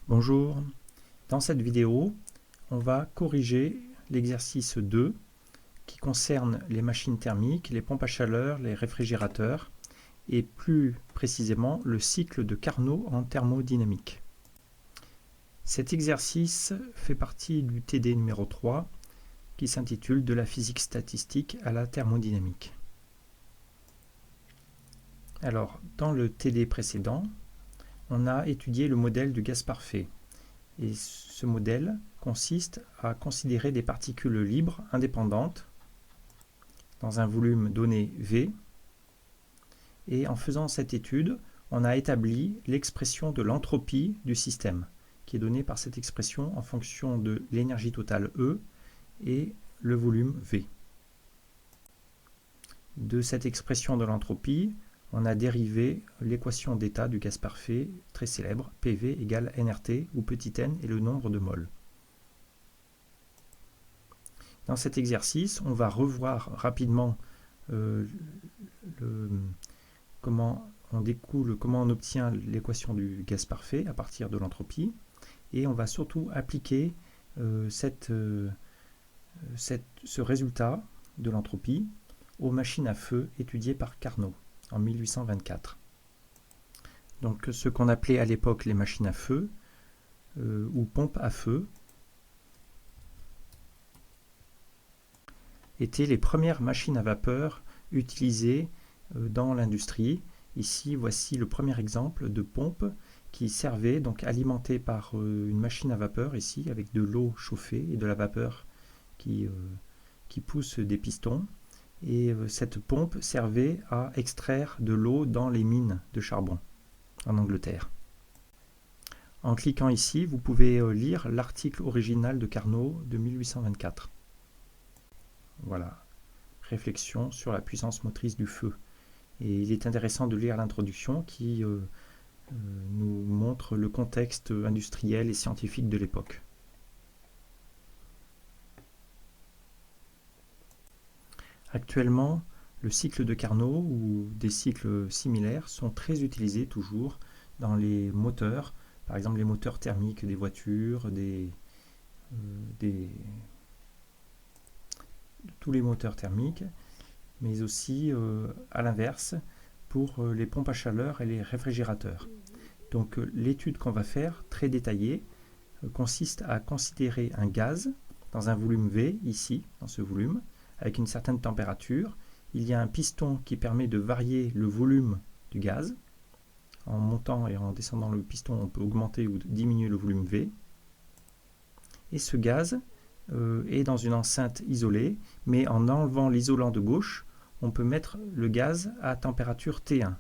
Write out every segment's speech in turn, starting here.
Bonjour, dans cette vidéo, on va corriger l'exercice 2 qui concerne les machines thermiques, les pompes à chaleur, les réfrigérateurs et plus précisément le cycle de Carnot en thermodynamique. Cet exercice fait partie du TD numéro 3 qui s'intitule « De la physique statistique à la thermodynamique ». Alors, dans le TD précédent, on a étudié le modèle du gaz parfait. Et ce modèle consiste à considérer des particules libres indépendantes dans un volume donné V. Et en faisant cette étude, on a établi l'expression de l'entropie du système, qui est donnée par cette expression en fonction de l'énergie totale E et le volume V. De cette expression de l'entropie, on a dérivé l'équation d'état du gaz parfait, très célèbre, PV égale nRT, où petit n est le nombre de moles. Dans cet exercice, on va revoir rapidement comment on obtient l'équation du gaz parfait à partir de l'entropie, et on va surtout appliquer ce résultat de l'entropie aux machines à feu étudiées par Carnot en 1824. Donc ce qu'on appelait à l'époque les machines à feu ou pompes à feu étaient les premières machines à vapeur utilisées dans l'industrie. Ici, voici le premier exemple de pompe qui servait, donc alimentée par une machine à vapeur, ici, avec de l'eau chauffée et de la vapeur qui pousse des pistons. Et cette pompe servait à extraire de l'eau dans les mines de charbon en Angleterre. En cliquant ici, vous pouvez lire l'article original de Carnot de 1824. Voilà, réflexion sur la puissance motrice du feu. Et il est intéressant de lire l'introduction qui nous montre le contexte industriel et scientifique de l'époque. Actuellement, le cycle de Carnot ou des cycles similaires sont très utilisés toujours dans les moteurs, par exemple les moteurs thermiques des voitures, tous les moteurs thermiques, mais aussi à l'inverse pour les pompes à chaleur et les réfrigérateurs. Donc l'étude qu'on va faire, très détaillée, consiste à considérer un gaz dans un volume V, ici, dans ce volume, avec une certaine température. Il y a un piston qui permet de varier le volume du gaz. En montant et en descendant le piston, on peut augmenter ou diminuer le volume V. Et ce gaz est dans une enceinte isolée, mais en enlevant l'isolant de gauche, on peut mettre le gaz à température T1,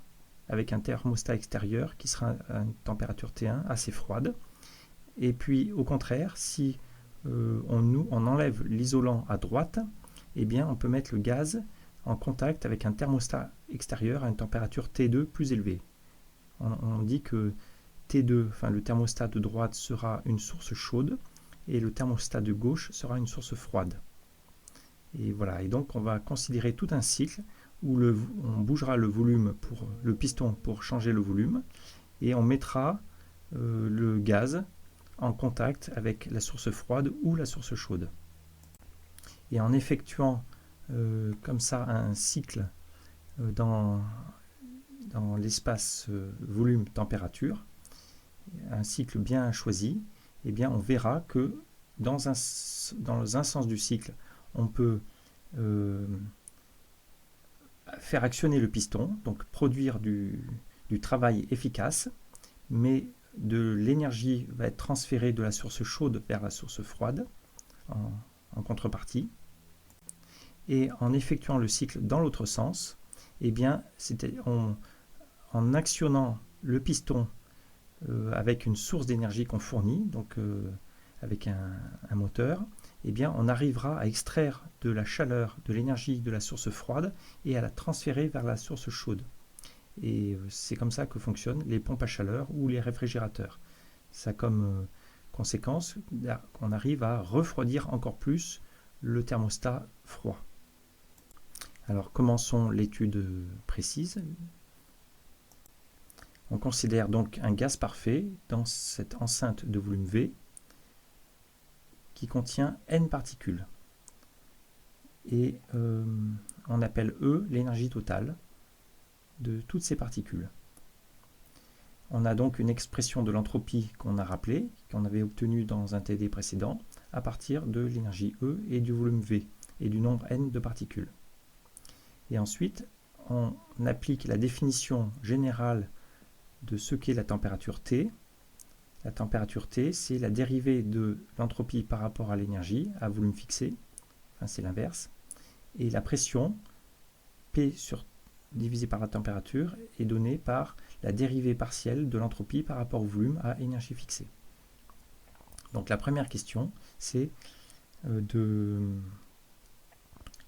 avec un thermostat extérieur qui sera à une température T1 assez froide. Et puis, au contraire, si on enlève l'isolant à droite, eh bien, on peut mettre le gaz en contact avec un thermostat extérieur à une température T2 plus élevée. On dit que T2, enfin le thermostat de droite, sera une source chaude et le thermostat de gauche sera une source froide. Et voilà, et donc on va considérer tout un cycle où on bougera le volume le piston pour changer le volume et on mettra le gaz en contact avec la source froide ou la source chaude. Et en effectuant comme ça un cycle dans l'espace volume-température, un cycle bien choisi, eh bien on verra que dans un sens du cycle, on peut faire actionner le piston, donc produire du travail efficace, mais de l'énergie va être transférée de la source chaude vers la source froide en contrepartie. Et en effectuant le cycle dans l'autre sens, eh bien, en actionnant le piston avec une source d'énergie qu'on fournit, donc avec un moteur, eh bien, on arrivera à extraire de la chaleur, de l'énergie de la source froide et à la transférer vers la source chaude. Et c'est comme ça que fonctionnent les pompes à chaleur ou les réfrigérateurs. Ça a comme conséquence qu'on arrive à refroidir encore plus le thermostat froid. Alors commençons l'étude précise. On considère donc un gaz parfait dans cette enceinte de volume V qui contient n particules. Et on appelle E l'énergie totale de toutes ces particules. On a donc une expression de l'entropie qu'on a rappelée, qu'on avait obtenue dans un TD précédent, à partir de l'énergie E et du volume V, et du nombre n de particules. Et ensuite, on applique la définition générale de ce qu'est la température T. La température T, c'est la dérivée de l'entropie par rapport à l'énergie, à volume fixé, enfin c'est l'inverse, et la pression, P divisé par la température, est donnée par la dérivée partielle de l'entropie par rapport au volume à énergie fixée. Donc la première question, c'est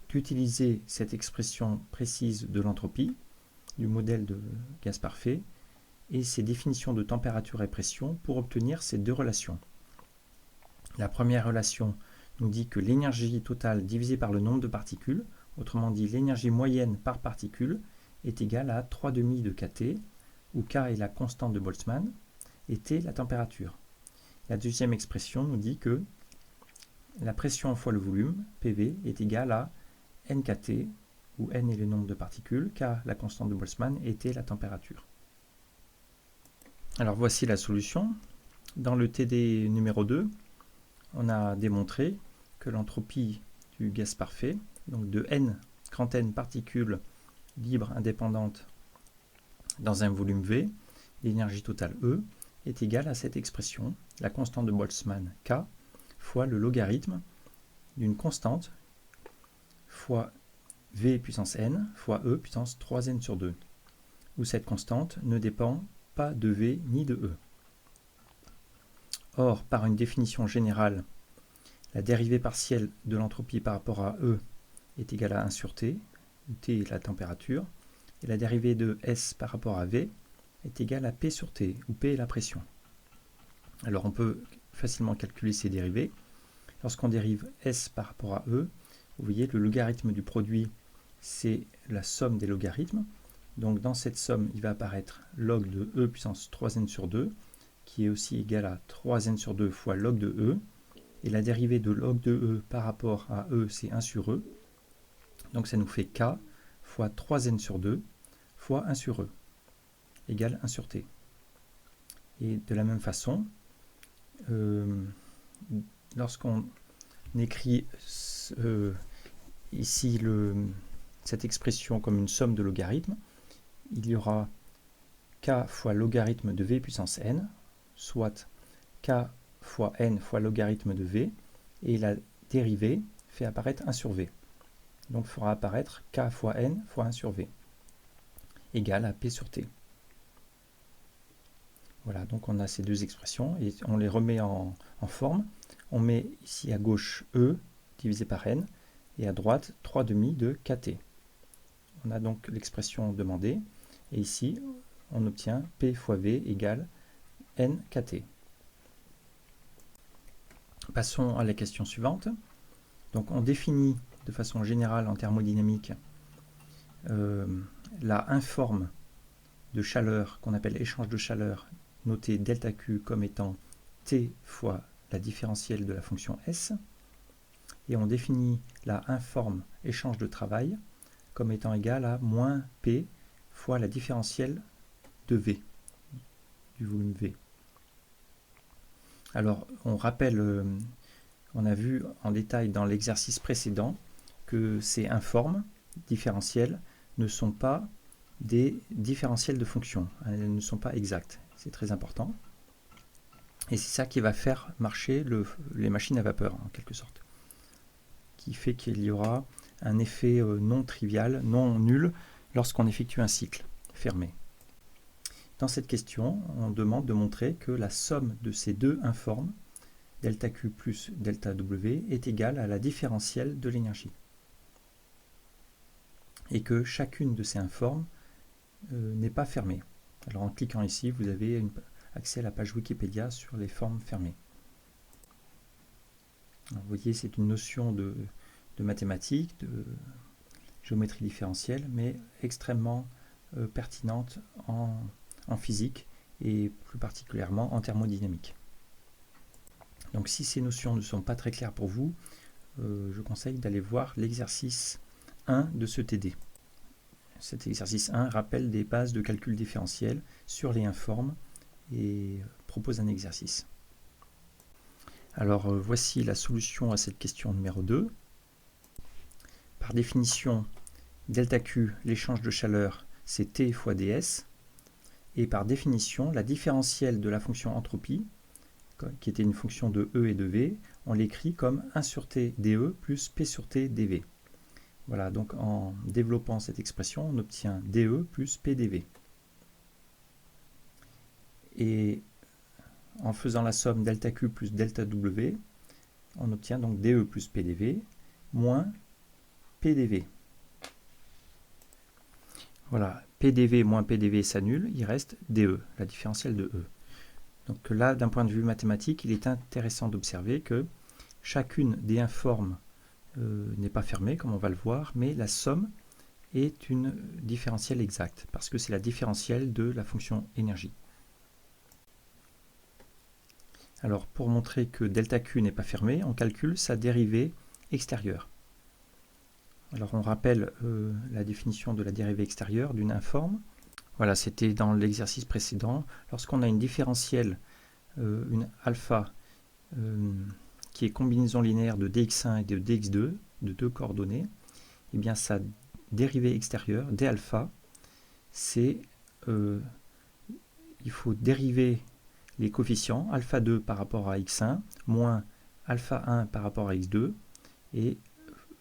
d'utiliser cette expression précise de l'entropie, du modèle de gaz parfait, et ses définitions de température et pression pour obtenir ces deux relations. La première relation nous dit que l'énergie totale divisée par le nombre de particules, autrement dit l'énergie moyenne par particule, est égale à 3,5 de kT, où K est la constante de Boltzmann, et T la température. La deuxième expression nous dit que la pression fois le volume, PV, est égale à nKT, où n est le nombre de particules, K la constante de Boltzmann, et T la température. Alors voici la solution. Dans le TD numéro 2, on a démontré que l'entropie du gaz parfait, donc de n, grand N particules libres indépendantes dans un volume V, l'énergie totale E, est égale à cette expression, la constante de Boltzmann K, fois le logarithme d'une constante fois V puissance n fois E puissance 3n sur 2, où cette constante ne dépend pas de V ni de E. Or, par une définition générale, la dérivée partielle de l'entropie par rapport à E est égale à 1 sur T, où T est la température, et la dérivée de S par rapport à V est égale à P sur T, où P est la pression. Alors on peut facilement calculer ces dérivées. Lorsqu'on dérive S par rapport à E, vous voyez le logarithme du produit, c'est la somme des logarithmes. Donc dans cette somme, il va apparaître log de E puissance 3n sur 2, qui est aussi égal à 3n sur 2 fois log de E. Et la dérivée de log de E par rapport à E, c'est 1 sur E. Donc ça nous fait K fois 3n sur 2 fois 1 sur E, égale 1 sur T. Et de la même façon, lorsqu'on écrit ici cette expression comme une somme de logarithmes, il y aura K fois logarithme de V puissance n, soit K fois n fois logarithme de V, et la dérivée fait apparaître 1 sur V. Donc fera apparaître K fois n fois 1 sur V, égale à P sur T. Voilà, donc on a ces deux expressions, et on les remet en forme. On met ici à gauche E divisé par n, et à droite 3,5 de kT. On a donc l'expression demandée, et ici on obtient P fois V égale nKT. Passons à la question suivante. Donc on définit de façon générale en thermodynamique la informe de chaleur qu'on appelle échange de chaleur, notée ΔQ comme étant T fois la différentielle de la fonction S, et on définit la informe échange de travail comme étant égal à moins P fois la différentielle de V, du volume V. Alors, on rappelle, on a vu en détail dans l'exercice précédent que ces informes différentielles ne sont pas des différentiels de fonctions, elles ne sont pas exactes, c'est très important. Et c'est ça qui va faire marcher les machines à vapeur, en quelque sorte, qui fait qu'il y aura un effet non trivial, non nul, lorsqu'on effectue un cycle fermé. Dans cette question, on demande de montrer que la somme de ces deux informes, ΔQ plus ΔW, est égale à la différentielle de l'énergie. Et que chacune de ces informes n'est pas fermée. Alors en cliquant ici, vous avez accès à la page Wikipédia sur les formes fermées. Alors, vous voyez, c'est une notion de mathématiques, de géométrie différentielle, mais extrêmement pertinente en en physique et plus particulièrement en thermodynamique. Donc si ces notions ne sont pas très claires pour vous, je conseille d'aller voir l'exercice 1 de ce TD. Cet exercice 1 rappelle des bases de calcul différentiel sur les informes et propose un exercice. Alors voici la solution à cette question numéro 2. Par définition, delta Q, l'échange de chaleur, c'est T fois ds. Et par définition, la différentielle de la fonction entropie, qui était une fonction de E et de V, on l'écrit comme 1 sur T dE plus P sur T dV. Voilà, donc en développant cette expression, on obtient dE plus P dV. Et en faisant la somme delta Q plus delta W, on obtient donc dE plus P dV moins P dV. Voilà, PDV moins PDV s'annule, il reste DE, la différentielle de E. Donc là, d'un point de vue mathématique, il est intéressant d'observer que chacune des informes n'est pas fermée, comme on va le voir, mais la somme est une différentielle exacte, parce que c'est la différentielle de la fonction énergie. Alors, pour montrer que delta Q n'est pas fermé, on calcule sa dérivée extérieure. Alors on rappelle la définition de la dérivée extérieure d'une informe. Voilà, c'était dans l'exercice précédent. Lorsqu'on a une différentielle, une alpha, qui est combinaison linéaire de dx1 et de dx2, de deux coordonnées, et bien sa dérivée extérieure, d alpha, c'est, il faut dériver les coefficients alpha 2 par rapport à x1, moins alpha 1 par rapport à x2, et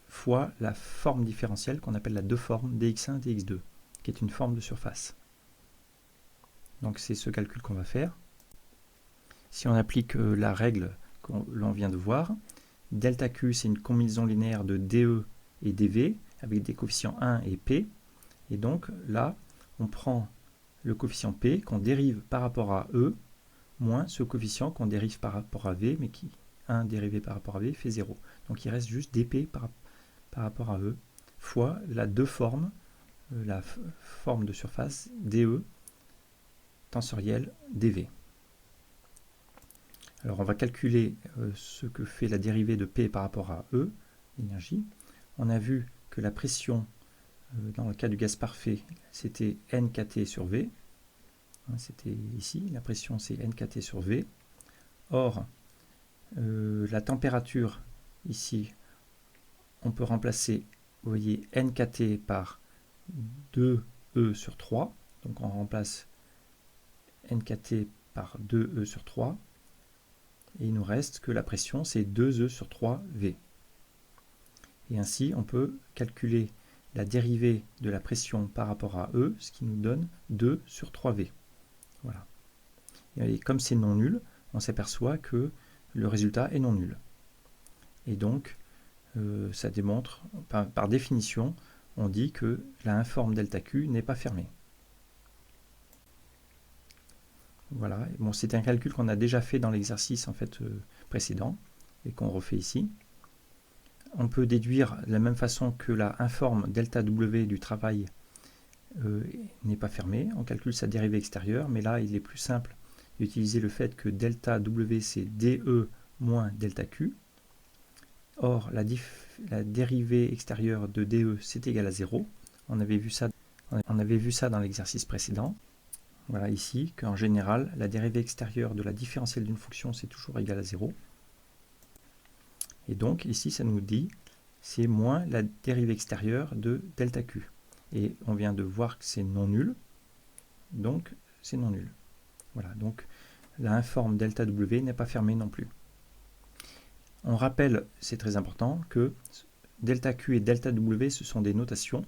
fois la forme différentielle qu'on appelle la deux formes dx1 dx2, qui est une forme de surface. Donc c'est ce calcul qu'on va faire. Si on applique la règle que l'on vient de voir, delta Q c'est une combinaison linéaire de dE et dV avec des coefficients 1 et P. Et donc là, on prend le coefficient P qu'on dérive par rapport à E, moins ce coefficient qu'on dérive par rapport à V, mais qui 1 dérivé par rapport à V fait 0. Donc il reste juste dP par rapport à E, fois la deux formes, la forme de surface dE tensorielle dV. Alors on va calculer ce que fait la dérivée de P par rapport à E, l'énergie. On a vu que la pression, dans le cas du gaz parfait, c'était nKT sur V. C'était ici, la pression c'est nKT sur V. Or, la température, ici, on peut remplacer, vous voyez, nKT par 2E sur 3. Donc on remplace nKT par 2E sur 3. Et il nous reste que la pression, c'est 2E sur 3V. Et ainsi, on peut calculer la dérivée de la pression par rapport à E, ce qui nous donne 2 sur 3V. Voilà. Et comme c'est non nul, on s'aperçoit que le résultat est non nul. Et donc, ça démontre, par définition, on dit que la informe delta Q n'est pas fermée. Voilà, bon, c'est un calcul qu'on a déjà fait dans l'exercice en fait, précédent et qu'on refait ici. On peut déduire de la même façon que la informe delta W du travail n'est pas fermée. On calcule sa dérivée extérieure, mais là il est plus simple d'utiliser le fait que delta W c'est DE moins delta Q. Or la dérivée extérieure de DE c'est égal à 0. On avait vu ça dans l'exercice précédent. Voilà ici qu'en général, la dérivée extérieure de la différentielle d'une fonction, c'est toujours égal à 0. Et donc ici, ça nous dit, c'est moins la dérivée extérieure de delta Q. Et on vient de voir que c'est non nul, donc c'est non nul. Voilà, donc la informe delta W n'est pas fermée non plus. On rappelle, c'est très important, que delta Q et delta W, ce sont des notations.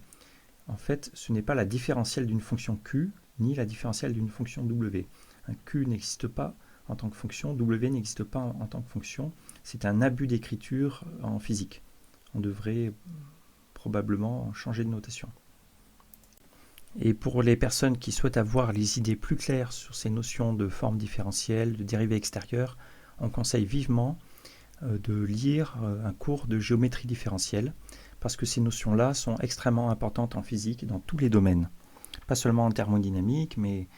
En fait, ce n'est pas la différentielle d'une fonction Q, ni la différentielle d'une fonction W. Un Q n'existe pas en tant que fonction, W n'existe pas en tant que fonction. C'est un abus d'écriture en physique. On devrait probablement changer de notation. Et pour les personnes qui souhaitent avoir les idées plus claires sur ces notions de forme différentielle, de dérivée extérieure, on conseille vivement de lire un cours de géométrie différentielle, parce que ces notions-là sont extrêmement importantes en physique dans tous les domaines. Pas seulement en thermodynamique, mais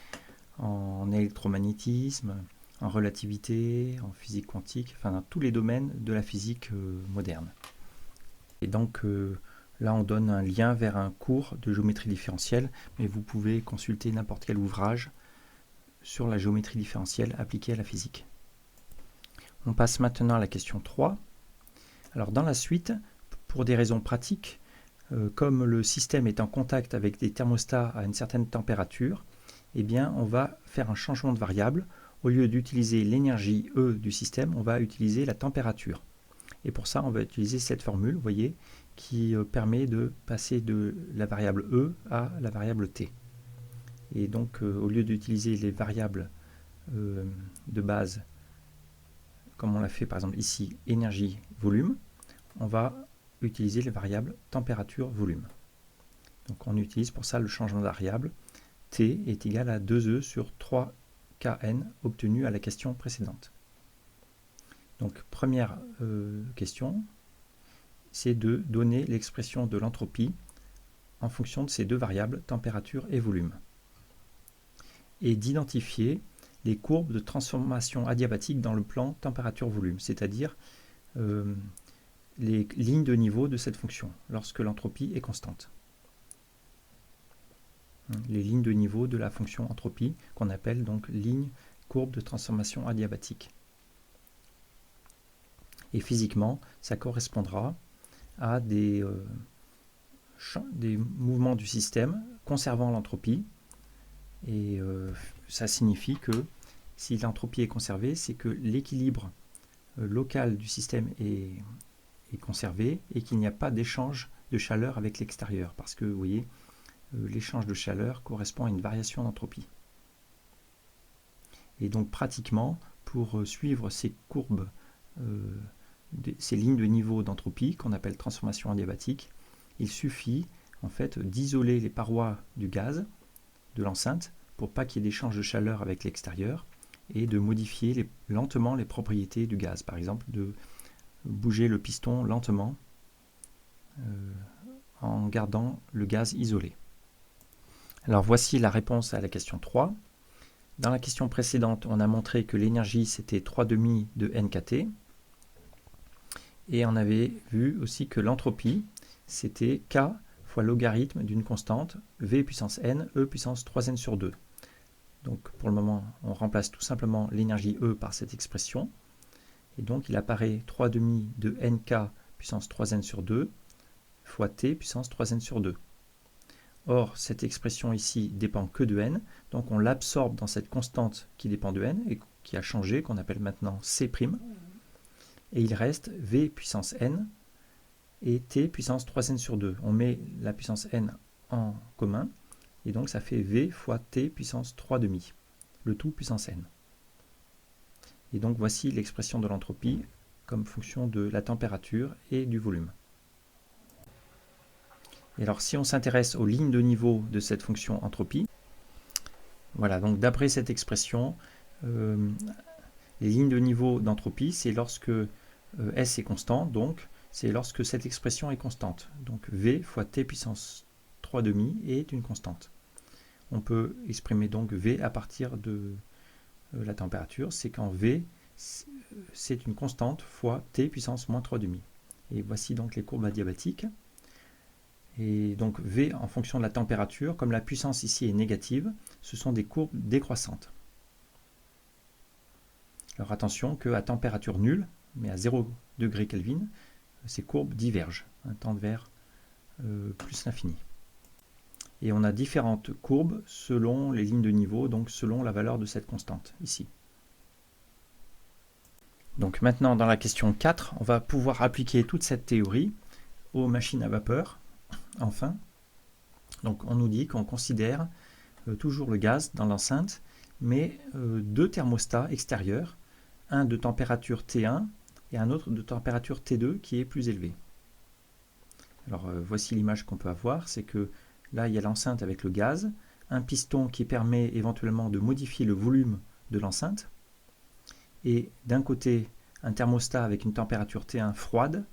en électromagnétisme, en relativité, en physique quantique, enfin dans tous les domaines de la physique moderne. Et donc là on donne un lien vers un cours de géométrie différentielle, mais vous pouvez consulter n'importe quel ouvrage sur la géométrie différentielle appliquée à la physique. On passe maintenant à la question 3. Alors dans la suite, pour des raisons pratiques, comme le système est en contact avec des thermostats à une certaine température, eh bien on va faire un changement de variable. Au lieu d'utiliser l'énergie E du système, on va utiliser la température. Et pour ça, on va utiliser cette formule, vous voyez, qui permet de passer de la variable E à la variable T. Et donc, au lieu d'utiliser les variables de base, comme on l'a fait par exemple ici, énergie, volume, on va utiliser les variables température, volume. Donc on utilise pour ça le changement de variable. T est égal à 2E sur 3Kn obtenu à la question précédente. Donc première question, c'est de donner l'expression de l'entropie en fonction de ces deux variables, température et volume. Et d'identifier les courbes de transformation adiabatique dans le plan température-volume, c'est-à-dire les lignes de niveau de cette fonction, lorsque l'entropie est constante. Les lignes de niveau de la fonction entropie, qu'on appelle donc ligne courbe de transformation adiabatique. Et physiquement, ça correspondra à des mouvements du système conservant l'entropie. Et ça signifie que si l'entropie est conservée, c'est que l'équilibre local du système est conservé et qu'il n'y a pas d'échange de chaleur avec l'extérieur. Parce que, vous voyez, l'échange de chaleur correspond à une variation d'entropie. Et donc, pratiquement, pour suivre ces courbes, ces lignes de niveau d'entropie, qu'on appelle transformation adiabatique, il suffit en fait d'isoler les parois du gaz, de l'enceinte, pour pas qu'il y ait d'échange de chaleur avec l'extérieur, et de modifier lentement les propriétés du gaz. Par exemple, de bouger le piston lentement en gardant le gaz isolé. Alors voici la réponse à la question 3. Dans la question précédente, on a montré que l'énergie c'était 3,5 de nkt. Et on avait vu aussi que l'entropie c'était K fois logarithme d'une constante V puissance n, E puissance 3n sur 2. Donc pour le moment, on remplace tout simplement l'énergie E par cette expression. Et donc il apparaît 3,5 de nk puissance 3n sur 2 fois t puissance 3n sur 2. Or, cette expression ici dépend que de n, donc on l'absorbe dans cette constante qui dépend de n et qui a changé, qu'on appelle maintenant c'. Et il reste v puissance n et t puissance 3n sur 2. On met la puissance n en commun, et donc ça fait v fois t puissance 3,5, le tout puissance n. Et donc voici l'expression de l'entropie comme fonction de la température et du volume. Et alors si on s'intéresse aux lignes de niveau de cette fonction entropie, voilà, donc d'après cette expression, les lignes de niveau d'entropie, c'est lorsque S est constant, donc c'est lorsque cette expression est constante. Donc V fois T puissance 3,5 est une constante. On peut exprimer donc V à partir de la température, c'est quand V c'est une constante fois T puissance moins 3,5. Et voici donc les courbes adiabatiques. Et donc V en fonction de la température, comme la puissance ici est négative, ce sont des courbes décroissantes. Alors attention qu'à température nulle, mais à 0 degré Kelvin, ces courbes divergent, tendent vers plus l'infini. Et on a différentes courbes selon les lignes de niveau, donc selon la valeur de cette constante ici. Donc maintenant dans la question 4, on va pouvoir appliquer toute cette théorie aux machines à vapeur. Enfin, donc on nous dit qu'on considère toujours le gaz dans l'enceinte, mais deux thermostats extérieurs, un de température T1 et un autre de température T2 qui est plus élevé. Alors voici l'image qu'on peut avoir, c'est que là il y a l'enceinte avec le gaz, un piston qui permet éventuellement de modifier le volume de l'enceinte, et d'un côté un thermostat avec une température T1 froide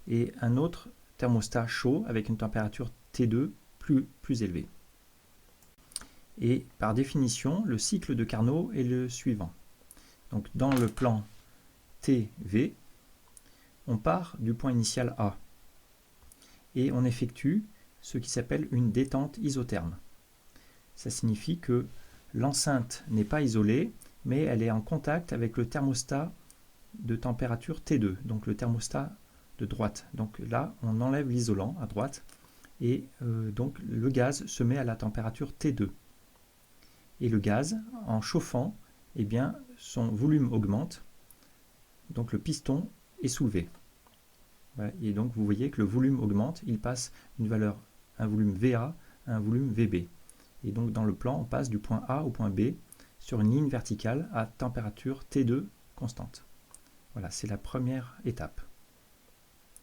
et un autre thermostat chaud avec une température T2 plus élevée. Et par définition, le cycle de Carnot est le suivant. Donc dans le plan TV, on part du point initial A et on effectue ce qui s'appelle une détente isotherme. Ça signifie que l'enceinte n'est pas isolée, mais elle est en contact avec le thermostat de température T2, donc le thermostat de droite. Donc là, on enlève l'isolant à droite et donc le gaz se met à la température T2. Et le gaz, en chauffant, eh bien, son volume augmente, donc le piston est soulevé. Voilà. Et donc vous voyez que le volume augmente, il passe un volume VA à un volume VB. Et donc dans le plan, on passe du point A au point B sur une ligne verticale à température T2 constante. Voilà, c'est la première étape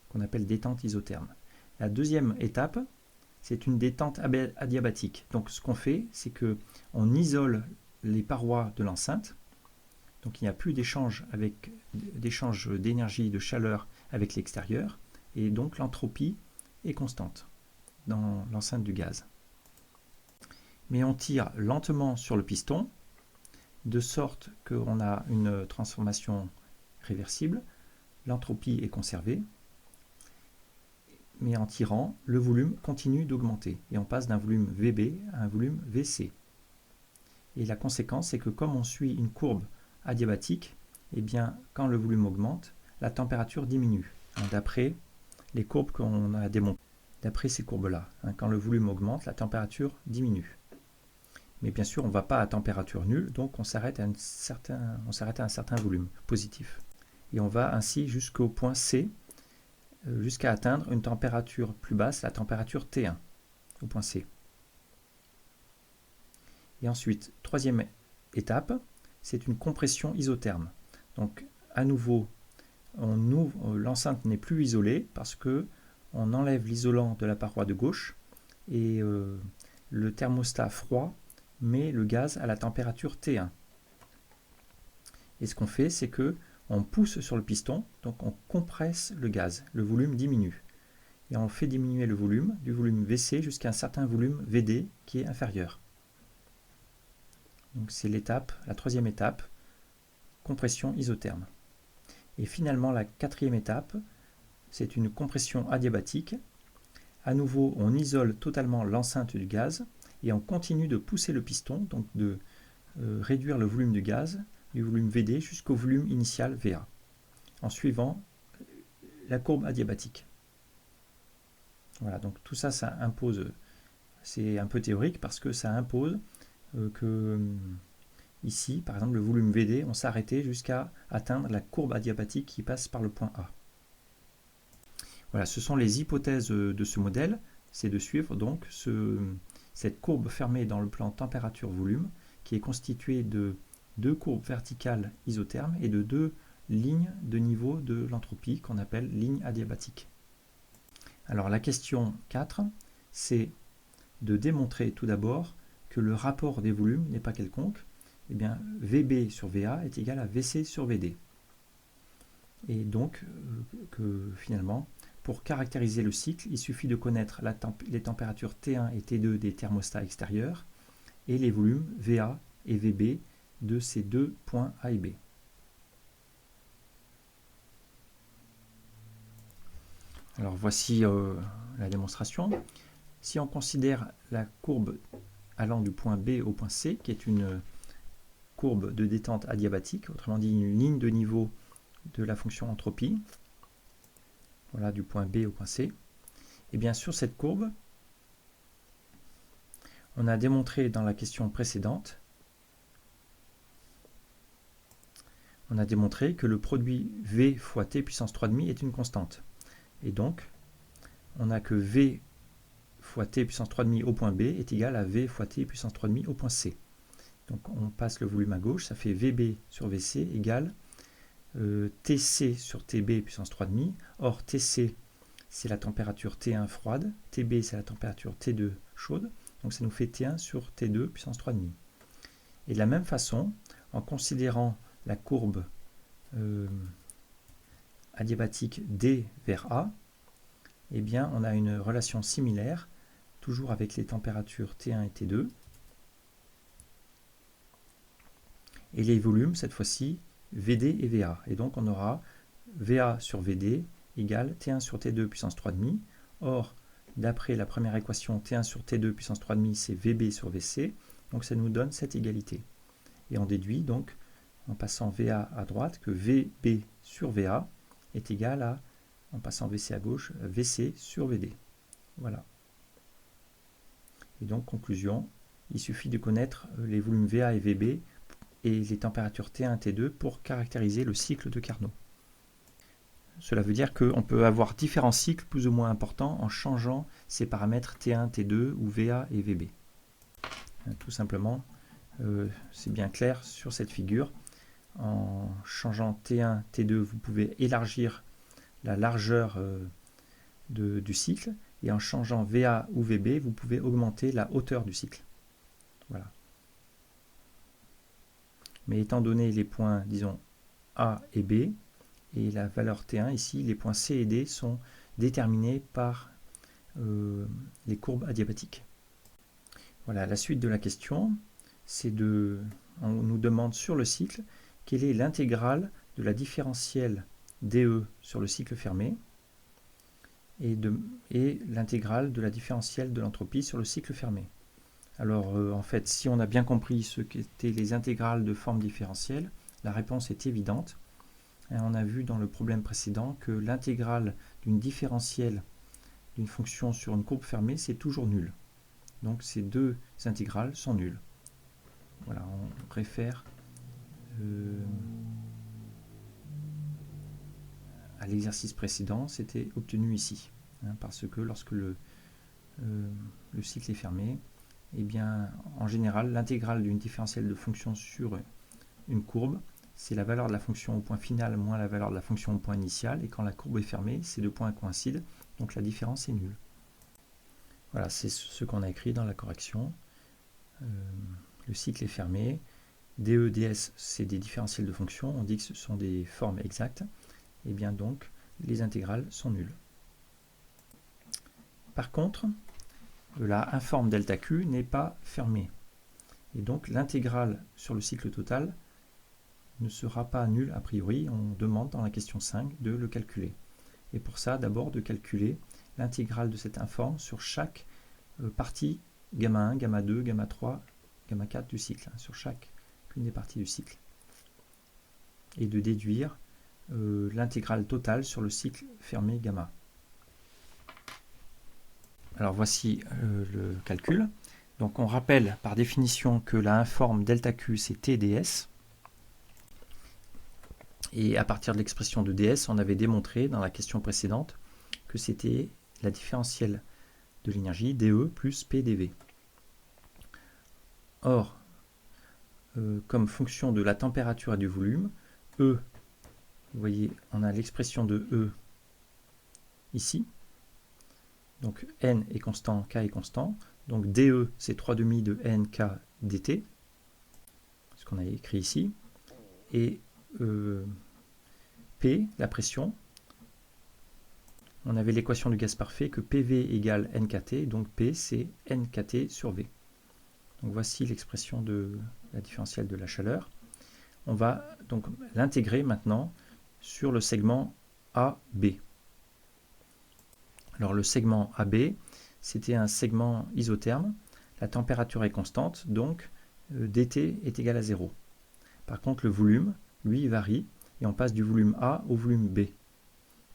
qu'on appelle détente isotherme. La deuxième étape, c'est une détente adiabatique. Donc ce qu'on fait, c'est qu'on isole les parois de l'enceinte. Donc il n'y a plus d'échange d'énergie, de chaleur avec l'extérieur. Et donc l'entropie est constante dans l'enceinte du gaz. Mais on tire lentement sur le piston, de sorte qu'on a une transformation réversible. L'entropie est conservée. Mais en tirant, le volume continue d'augmenter et on passe d'un volume VB à un volume VC. Et la conséquence, c'est que comme on suit une courbe adiabatique, eh bien, quand le volume augmente, la température diminue. D'après les courbes qu'on a démontées, d'après ces courbes-là, quand le volume augmente, la température diminue. Mais bien sûr, on ne va pas à température nulle, donc on s'arrête à un certain volume positif. Et on va ainsi jusqu'au point C, jusqu'à atteindre une température plus basse, la température T1, au point C. Et ensuite, troisième étape, c'est une compression isotherme. Donc, à nouveau, l'enceinte n'est plus isolée parce que on enlève l'isolant de la paroi de gauche et le thermostat froid met le gaz à la température T1. Et ce qu'on fait, c'est que on pousse sur le piston, donc on compresse le gaz, le volume diminue. Et on fait diminuer le volume, du volume VC jusqu'à un certain volume VD qui est inférieur. Donc c'est la troisième étape, compression isotherme. Et finalement la quatrième étape, c'est une compression adiabatique. À nouveau, on isole totalement l'enceinte du gaz et on continue de pousser le piston, donc de réduire le volume du gaz, du volume VD jusqu'au volume initial VA, en suivant la courbe adiabatique. Voilà, donc tout ça, ça impose, c'est un peu théorique parce que ça impose que ici, par exemple, le volume VD, on s'arrêtait jusqu'à atteindre la courbe adiabatique qui passe par le point A. Voilà, ce sont les hypothèses de ce modèle, c'est de suivre donc cette courbe fermée dans le plan température-volume qui est constituée de deux courbes verticales isothermes et de deux lignes de niveau de l'entropie qu'on appelle ligne adiabatique. Alors la question 4, c'est de démontrer tout d'abord que le rapport des volumes n'est pas quelconque. Eh bien, VB sur VA est égal à VC sur VD. Et donc, que finalement, pour caractériser le cycle, il suffit de connaître les températures T1 et T2 des thermostats extérieurs et les volumes VA et VB de ces deux points A et B. Alors voici la démonstration. Si on considère la courbe allant du point B au point C, qui est une courbe de détente adiabatique, autrement dit une ligne de niveau de la fonction entropie, voilà, du point B au point C, et bien sur cette courbe, on a démontré dans la question précédente, on a démontré que le produit V fois T puissance 3,5 est une constante. Et donc, on a que V fois T puissance 3,5 au point B est égal à V fois T puissance 3,5 au point C. Donc on passe le volume à gauche, ça fait VB sur VC égale TC sur TB puissance 3,5. Or TC c'est la température T1 froide, TB c'est la température T2 chaude, donc ça nous fait T1 sur T2 puissance 3,5. Et de la même façon, en considérant la courbe adiabatique D vers A, eh bien on a une relation similaire, toujours avec les températures T1 et T2. Et les volumes, cette fois-ci, VD et VA. Et donc on aura VA sur VD égale T1 sur T2 puissance 3,5. Or, d'après la première équation, T1 sur T2 puissance 3,5, c'est VB sur VC. Donc ça nous donne cette égalité. Et on déduit donc, en passant VA à droite, que VB sur VA est égal à, en passant VC à gauche, VC sur VD. Voilà. Et donc, conclusion, il suffit de connaître les volumes VA et VB et les températures T1 et T2 pour caractériser le cycle de Carnot. Cela veut dire qu'on peut avoir différents cycles plus ou moins importants en changeant ces paramètres T1, T2 ou VA et VB. Tout simplement, c'est bien clair sur cette figure. En changeant T1, T2, vous pouvez élargir la largeur du cycle, et en changeant VA ou VB, vous pouvez augmenter la hauteur du cycle. Voilà. Mais étant donné les points, disons, A et B, et la valeur T1, ici, les points C et D sont déterminés par les courbes adiabatiques. Voilà, la suite de la question, c'est on nous demande sur le cycle quelle est l'intégrale de la différentielle dE sur le cycle fermé et l'intégrale de la différentielle de l'entropie sur le cycle fermé. Alors en fait, si on a bien compris ce qu'étaient les intégrales de forme différentielle, la réponse est évidente. On a vu dans le problème précédent que l'intégrale d'une différentielle d'une fonction sur une courbe fermée, c'est toujours nul. Donc ces deux intégrales sont nulles. Voilà, on réfère à l'exercice précédent, c'était obtenu ici. Parce que lorsque le cycle est fermé, eh bien, en général, l'intégrale d'une différentielle de fonction sur une courbe, c'est la valeur de la fonction au point final moins la valeur de la fonction au point initial, et quand la courbe est fermée, ces deux points coïncident, donc la différence est nulle. Voilà, c'est ce qu'on a écrit dans la correction. Le cycle est fermé. DE, DS, c'est des différentiels de fonction. On dit que ce sont des formes exactes. Et bien donc, les intégrales sont nulles. Par contre, la informe delta Q n'est pas fermée. Et donc, l'intégrale sur le cycle total ne sera pas nulle a priori. On demande dans la question 5 de le calculer. Et pour ça, d'abord de calculer l'intégrale de cette informe sur chaque partie gamma 1, gamma 2, gamma 3, gamma 4 du cycle, sur chacune des parties du cycle. Et de déduire l'intégrale totale sur le cycle fermé gamma. Alors voici le calcul. Donc on rappelle par définition que la informe delta Q c'est T ds. Et à partir de l'expression de ds, on avait démontré dans la question précédente que c'était la différentielle de l'énergie dE plus PdV. Or, comme fonction de la température et du volume, E, vous voyez, on a l'expression de E ici. Donc N est constant, K est constant. Donc dE, c'est 3,5 de NK dt, ce qu'on a écrit ici. Et P, la pression, on avait l'équation du gaz parfait que PV égale NKT, donc P c'est NKT sur V. Donc voici l'expression de la différentielle de la chaleur. On va donc l'intégrer maintenant sur le segment AB. Alors le segment AB, c'était un segment isotherme. La température est constante, donc dt est égal à 0. Par contre, le volume, lui, varie, et on passe du volume A au volume B.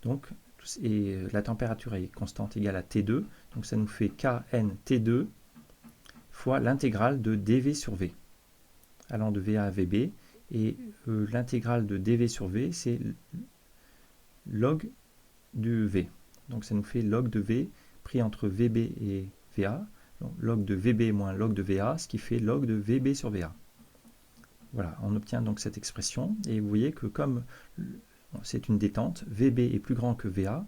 Donc, la température est constante égale à T2, donc ça nous fait Kn T2 fois l'intégrale de dV sur V, allant de VA à VB, et l'intégrale de dV sur V, c'est log du V. Donc ça nous fait log de V pris entre VB et VA, donc log de VB moins log de VA, ce qui fait log de VB sur VA. Voilà, on obtient donc cette expression, et vous voyez que comme c'est une détente, VB est plus grand que VA,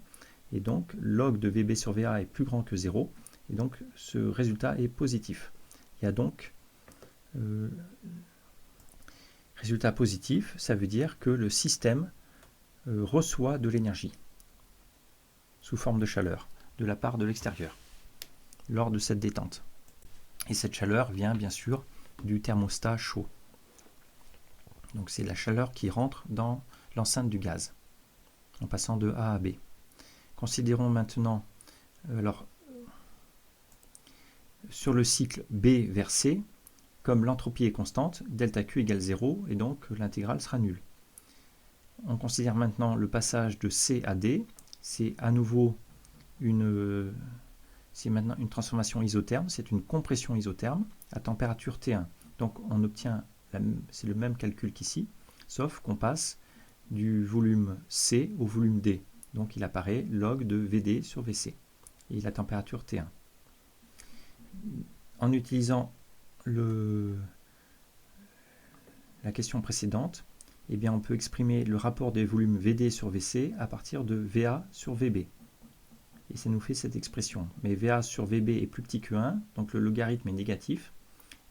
et donc log de VB sur VA est plus grand que 0, et donc ce résultat est positif. Il y a donc résultat positif, ça veut dire que le système reçoit de l'énergie sous forme de chaleur de la part de l'extérieur lors de cette détente. Et cette chaleur vient bien sûr du thermostat chaud. Donc c'est la chaleur qui rentre dans l'enceinte du gaz, en passant de A à B. Considérons maintenant, sur le cycle B vers C, comme l'entropie est constante, delta Q égale 0, et donc l'intégrale sera nulle. On considère maintenant le passage de C à D, c'est à nouveau c'est maintenant une transformation isotherme, c'est une compression isotherme à température T1. Donc on obtient, c'est le même calcul qu'ici, sauf qu'on passe du volume C au volume D. Donc il apparaît log de VD sur VC, et la température T1. En utilisant la question précédente, eh bien on peut exprimer le rapport des volumes VD sur VC à partir de VA sur VB. Et ça nous fait cette expression. Mais VA sur VB est plus petit que 1, donc le logarithme est négatif,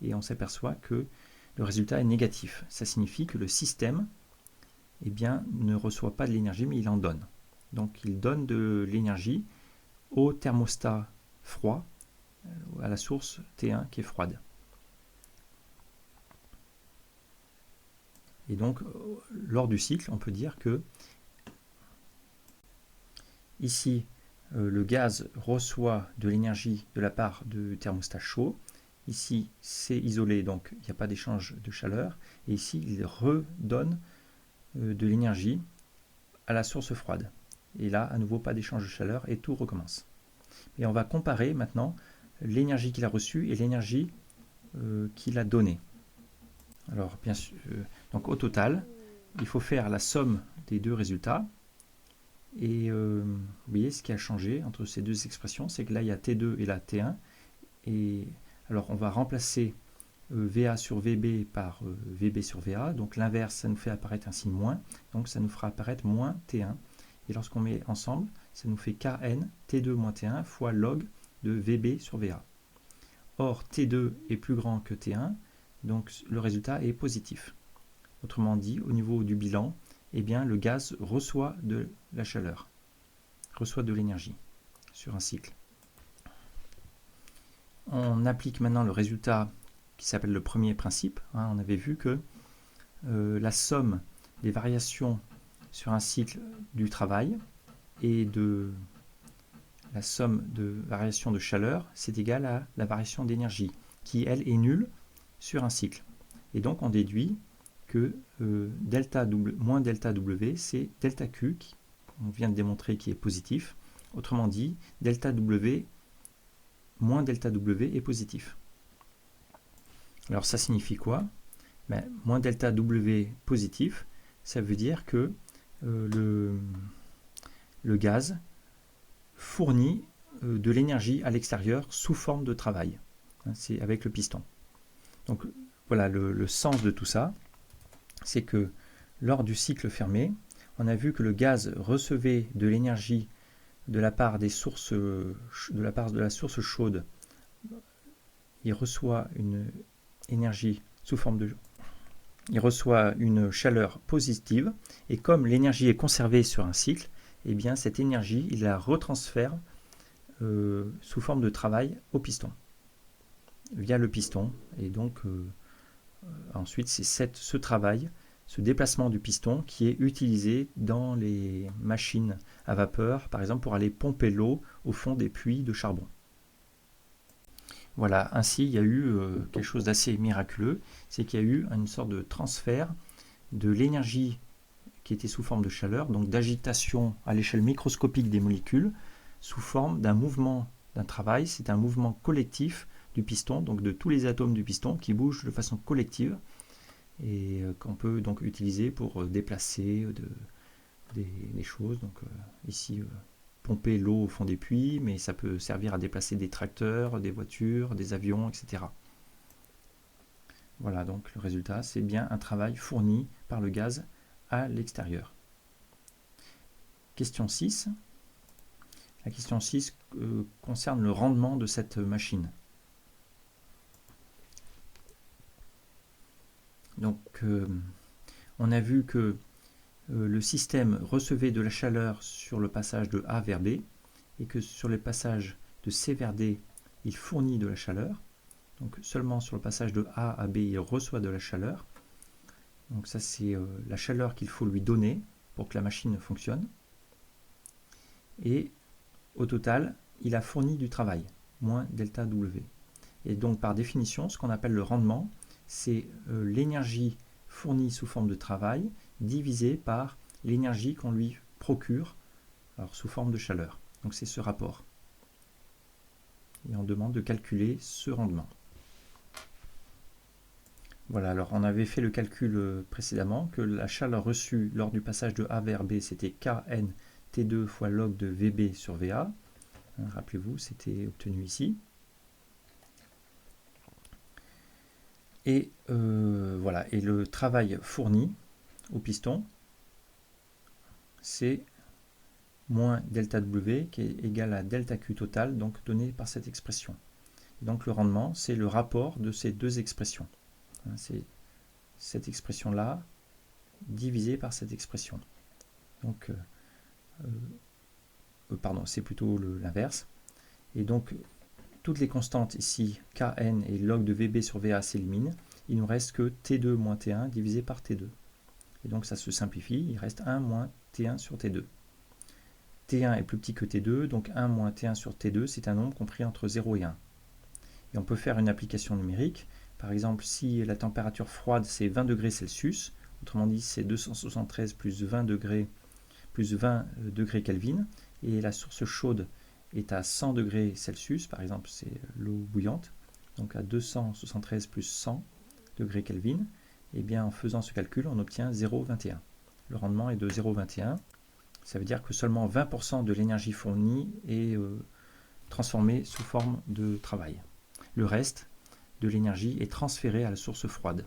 et on s'aperçoit que le résultat est négatif. Ça signifie que le système eh bien, ne reçoit pas de l'énergie, mais il en donne. Donc il donne de l'énergie au thermostat froid, à la source T1 qui est froide. Et donc, lors du cycle, on peut dire que ici, le gaz reçoit de l'énergie de la part du thermostat chaud. Ici, c'est isolé, donc il n'y a pas d'échange de chaleur. Et ici, il redonne de l'énergie à la source froide. Et là, à nouveau, pas d'échange de chaleur et tout recommence. Et on va comparer maintenant l'énergie qu'il a reçue et l'énergie qu'il a donnée. Alors, bien sûr, donc au total, il faut faire la somme des deux résultats. Et vous voyez, ce qui a changé entre ces deux expressions, c'est que là, il y a T2 et là, T1. Et alors, on va remplacer VA sur VB par VB sur VA. Donc, l'inverse, ça nous fait apparaître un signe moins. Donc, ça nous fera apparaître moins T1. Et lorsqu'on met ensemble, ça nous fait Kn T2 moins T1 fois log de VB sur VA. Or, T2 est plus grand que T1, donc le résultat est positif. Autrement dit, au niveau du bilan, eh bien, le gaz reçoit de la chaleur, reçoit de l'énergie sur un cycle. On applique maintenant le résultat qui s'appelle le premier principe. On avait vu que la somme des variations sur un cycle du travail et de la somme de variation de chaleur, c'est égal à la variation d'énergie, qui elle est nulle sur un cycle. Et donc on déduit que moins delta W, c'est delta Q, qu'on vient de démontrer qui est positif. Autrement dit, delta W moins delta W est positif. Alors ça signifie quoi? Moins delta W positif, ça veut dire que le gaz fournit de l'énergie à l'extérieur sous forme de travail. C'est avec le piston. Donc voilà le sens de tout ça. C'est que lors du cycle fermé, on a vu que le gaz recevait de l'énergie de la part des sources, de la source chaude. Il reçoit une énergie sous forme de... Il reçoit une chaleur positive, et comme l'énergie est conservée sur un cycle, eh bien cette énergie, il la retransfère sous forme de travail au piston, via le piston. Et donc ensuite, c'est ce travail, ce déplacement du piston qui est utilisé dans les machines à vapeur, par exemple pour aller pomper l'eau au fond des puits de charbon. Voilà, ainsi il y a eu quelque chose d'assez miraculeux, c'est qu'il y a eu une sorte de transfert de l'énergie qui était sous forme de chaleur, donc d'agitation à l'échelle microscopique des molécules, sous forme d'un mouvement, d'un travail. C'est un mouvement collectif du piston, donc de tous les atomes du piston qui bougent de façon collective et qu'on peut donc utiliser pour déplacer des choses. Donc ici, pomper l'eau au fond des puits, mais ça peut servir à déplacer des tracteurs, des voitures, des avions, etc. Voilà, donc le résultat, c'est bien un travail fourni par le gaz à l'extérieur. Question 6. La question 6 concerne le rendement de cette machine. Donc, on a vu que le système recevait de la chaleur sur le passage de A vers B, et que sur le passage de C vers D, il fournit de la chaleur. Donc seulement sur le passage de A à B, il reçoit de la chaleur. Donc ça c'est la chaleur qu'il faut lui donner pour que la machine fonctionne. Et au total, il a fourni du travail, moins delta W. Et donc par définition, ce qu'on appelle le rendement, c'est l'énergie fournie sous forme de travail divisée par l'énergie qu'on lui procure, alors sous forme de chaleur. Donc c'est ce rapport. Et on demande de calculer ce rendement. Voilà, alors on avait fait le calcul précédemment que la chaleur reçue lors du passage de A vers B, c'était Kn T2 fois log de VB sur VA. Rappelez-vous, c'était obtenu ici. Et voilà, et le travail fourni au piston, c'est moins delta W qui est égal à delta Q total, donc donné par cette expression. Et donc le rendement, c'est le rapport de ces deux expressions. C'est cette expression-là divisée par cette expression. Donc, pardon, c'est plutôt l'inverse. Et donc, toutes les constantes ici, Kn et log de VB sur VA s'éliminent. Il ne nous reste que T2 moins T1 divisé par T2. Et donc, ça se simplifie. Il reste 1 moins T1 sur T2. T1 est plus petit que T2, donc 1 moins T1 sur T2, c'est un nombre compris entre 0 et 1. Et on peut faire une application numérique. Par exemple, si la température froide, c'est 20 degrés Celsius, autrement dit, c'est 273 plus 20 degrés Kelvin, et la source chaude est à 100 degrés Celsius, par exemple, c'est l'eau bouillante, donc à 273 plus 100 degrés Kelvin, et bien en faisant ce calcul, on obtient 0,21. Le rendement est de 0,21. Ça veut dire que seulement 20% de l'énergie fournie est transformée sous forme de travail. Le reste de l'énergie est transférée à la source froide.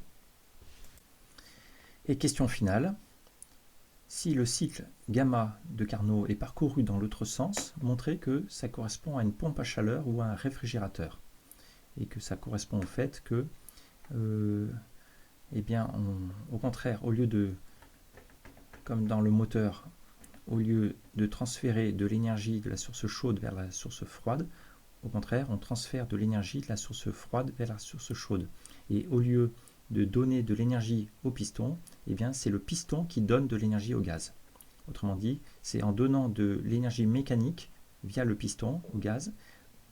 Et question finale, si le cycle gamma de Carnot est parcouru dans l'autre sens, montrez que ça correspond à une pompe à chaleur ou à un réfrigérateur. Et que ça correspond au fait que, eh bien, au contraire, au lieu de, comme dans le moteur, au lieu de transférer de l'énergie de la source chaude vers la source froide, au contraire, on transfère de l'énergie de la source froide vers la source chaude. Et au lieu de donner de l'énergie au piston, eh bien, c'est le piston qui donne de l'énergie au gaz. Autrement dit, c'est en donnant de l'énergie mécanique via le piston au gaz,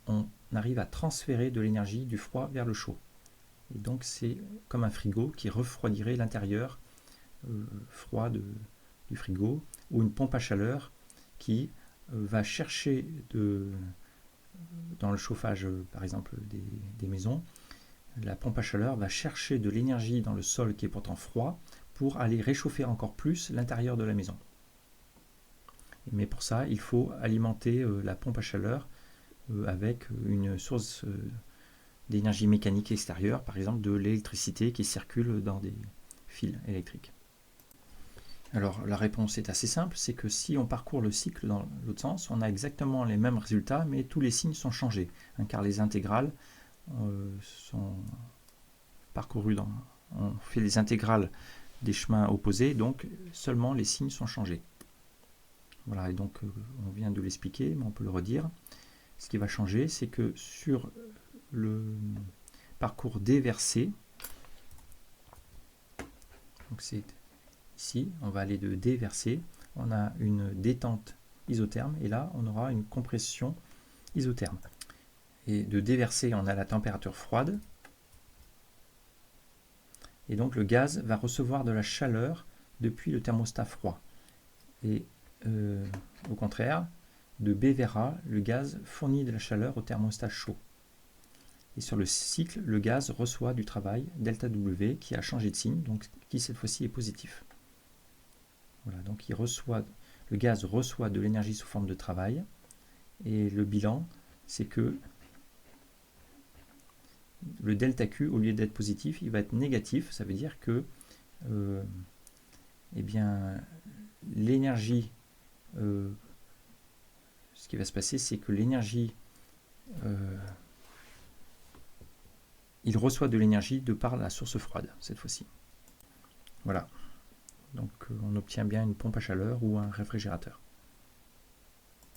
on arrive à transférer de l'énergie du froid vers le chaud. Et donc, c'est comme un frigo qui refroidirait l'intérieur froid du frigo, ou une pompe à chaleur qui va chercher dans le chauffage, par exemple, des maisons, la pompe à chaleur va chercher de l'énergie dans le sol qui est pourtant froid pour aller réchauffer encore plus l'intérieur de la maison. Mais pour ça, il faut alimenter la pompe à chaleur avec une source d'énergie mécanique extérieure, par exemple de l'électricité qui circule dans des fils électriques. Alors la réponse est assez simple, c'est que si on parcourt le cycle dans l'autre sens, on a exactement les mêmes résultats, mais tous les signes sont changés, car les intégrales sont parcourues on fait les intégrales des chemins opposés, donc seulement les signes sont changés. Voilà, et donc on vient de l'expliquer, mais on peut le redire. Ce qui va changer, c'est que sur le parcours D vers C, donc c'est ici, on va aller de D vers C, on a une détente isotherme, et là, on aura une compression isotherme. Et de D vers C, on a la température froide, et donc le gaz va recevoir de la chaleur depuis le thermostat froid. Et au contraire, de B vers A, le gaz fournit de la chaleur au thermostat chaud. Et sur le cycle, le gaz reçoit du travail, delta W, qui a changé de signe, donc qui cette fois-ci est positif. Voilà, donc le gaz reçoit de l'énergie sous forme de travail, et le bilan, c'est que le delta Q, au lieu d'être positif, il va être négatif. Ça veut dire que eh bien, l'énergie, ce qui va se passer, c'est que l'énergie, il reçoit de l'énergie de par la source froide, cette fois-ci. Voilà. Donc on obtient bien une pompe à chaleur ou un réfrigérateur.